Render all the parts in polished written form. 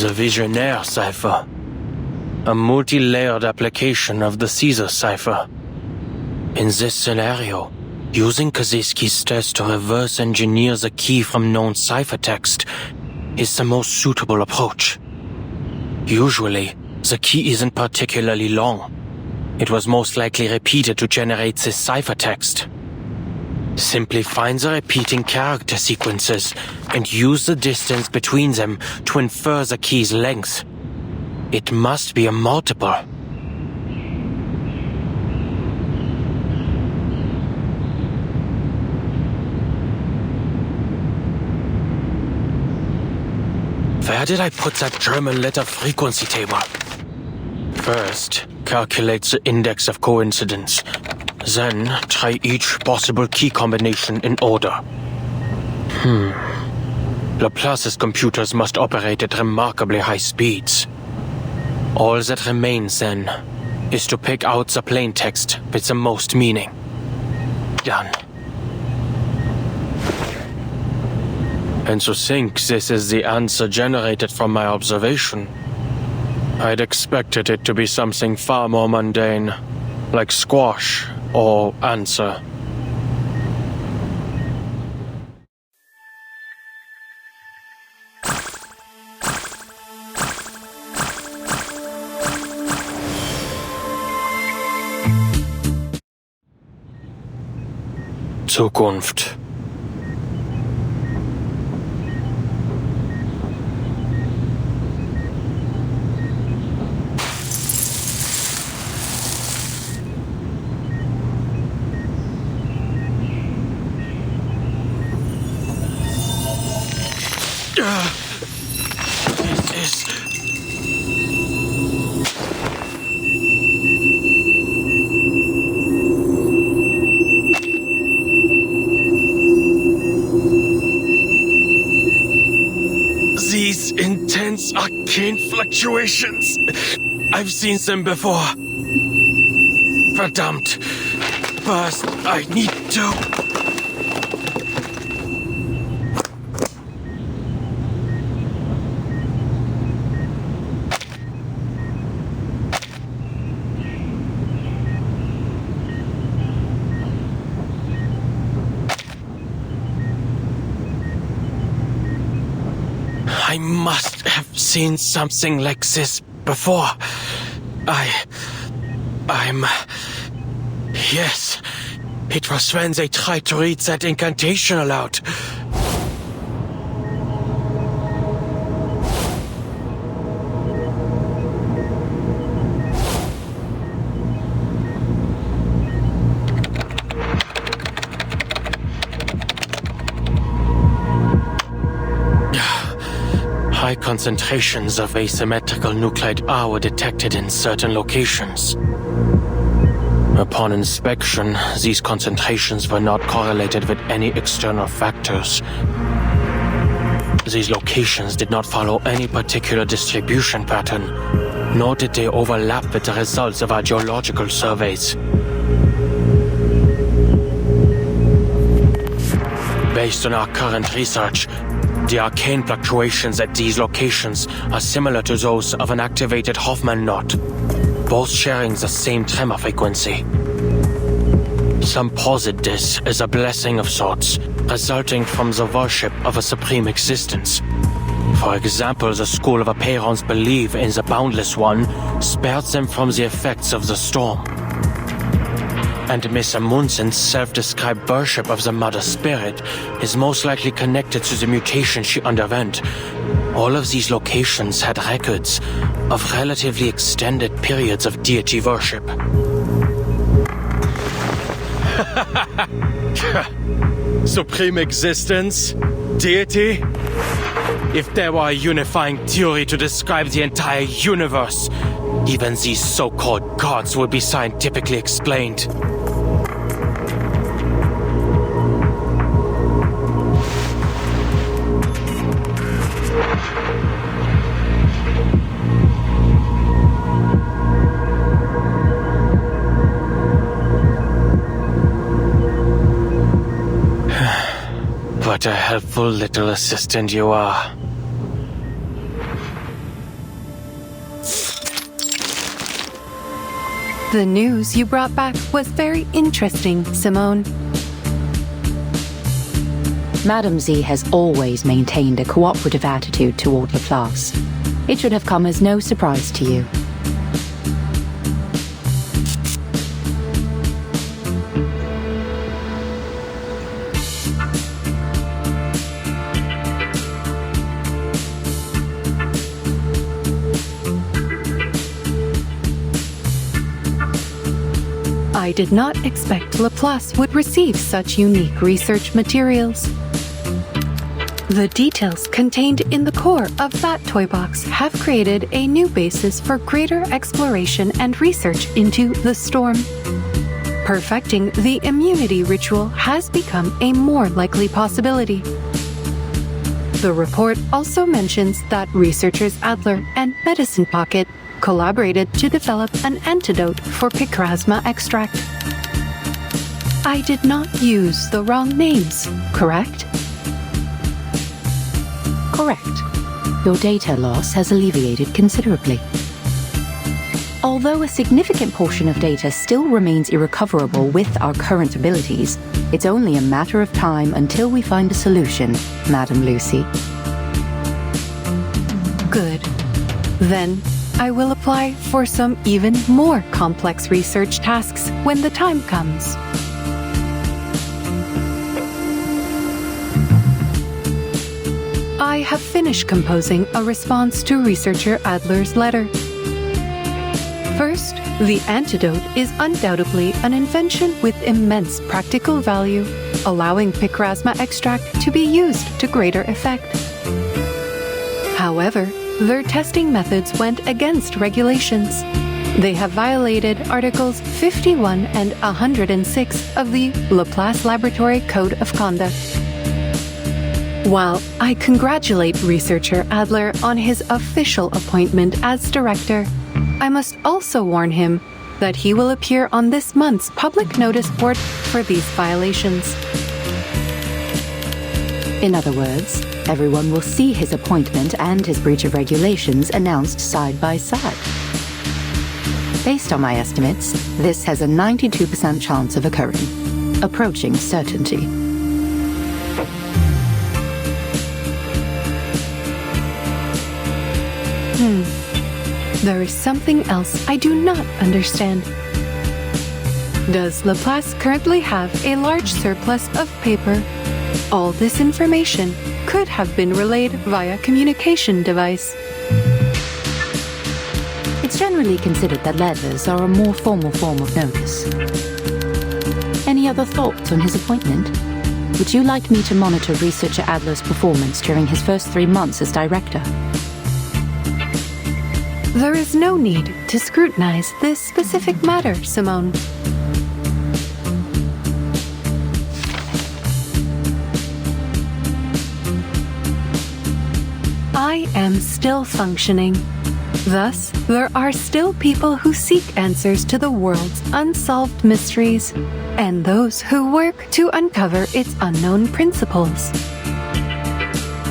The Visionaire cipher. A multi-layered application of the Caesar cipher. In this scenario, using Kaczynski's test to reverse engineer the key from known ciphertext is the most suitable approach. Usually, the key isn't particularly long. It was most likely repeated to generate this ciphertext. Simply find the repeating character sequences and use the distance between them to infer the key's length. It must be a multiple. Where did I put that German letter frequency table? First, calculate the index of coincidence. Then, try each possible key combination in order. Laplace's computers must operate at remarkably high speeds. All that remains, then, is to pick out the plaintext with the most meaning. Done. And to think this is the answer generated from my observation, I'd expected it to be something far more mundane, like squash or answer. Zukunft. These intense arcane fluctuations. I've seen them before. Verdammt. First, I need to... I must have seen something like this before. Yes. It was when they tried to read that incantation aloud. High concentrations of asymmetrical nuclide R were detected in certain locations. Upon inspection, these concentrations were not correlated with any external factors. These locations did not follow any particular distribution pattern, nor did they overlap with the results of our geological surveys. Based on our current research, the arcane fluctuations at these locations are similar to those of an activated Hoffman knot, both sharing the same tremor frequency. Some posit this as a blessing of sorts, resulting from the worship of a supreme existence. For example, the School of Aperons believe in the Boundless One spared them from the effects of the storm. And Miss Amundsen's self-described worship of the Mother Spirit is most likely connected to the mutation she underwent. All of these locations had records of relatively extended periods of deity worship. Supreme existence? Deity? If there were a unifying theory to describe the entire universe, even these so-called gods would be scientifically explained. What a helpful little assistant you are. The news you brought back was very interesting, Simone. Madame Z has always maintained a cooperative attitude toward Laplace. It should have come as no surprise to you. I did not expect Laplace would receive such unique research materials. The details contained in the core of that toy box have created a new basis for greater exploration and research into the storm. Perfecting the immunity ritual has become a more likely possibility. The report also mentions that researchers Adler and Medicine Pocket collaborated to develop an antidote for Picrasma extract. I did not use the wrong names, correct? Correct. Your data loss has alleviated considerably. Although a significant portion of data still remains irrecoverable with our current abilities, it's only a matter of time until we find a solution, Madame Lucy. Good. Then, I will apply for some even more complex research tasks when the time comes. I have finished composing a response to researcher Adler's letter. First, the antidote is undoubtedly an invention with immense practical value, allowing Picrasma extract to be used to greater effect. However, their testing methods went against regulations. They have violated Articles 51 and 106 of the Laplace Laboratory Code of Conduct. While I congratulate researcher Adler on his official appointment as director, I must also warn him that he will appear on this month's public notice board for these violations. In other words, everyone will see his appointment and his breach of regulations announced side by side. Based on my estimates, this has a 92% chance of occurring, approaching certainty. There is something else I do not understand. Does Laplace currently have a large surplus of paper? All this information could have been relayed via communication device. It's generally considered that letters are a more formal form of notice. Any other thoughts on his appointment? Would you like me to monitor researcher Adler's performance during his first 3 months as director? There is no need to scrutinize this specific matter, Simone. I am still functioning. Thus, there are still people who seek answers to the world's unsolved mysteries, and those who work to uncover its unknown principles.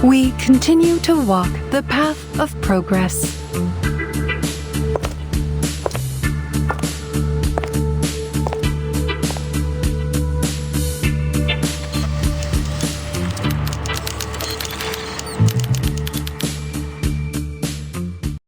We continue to walk the path of progress.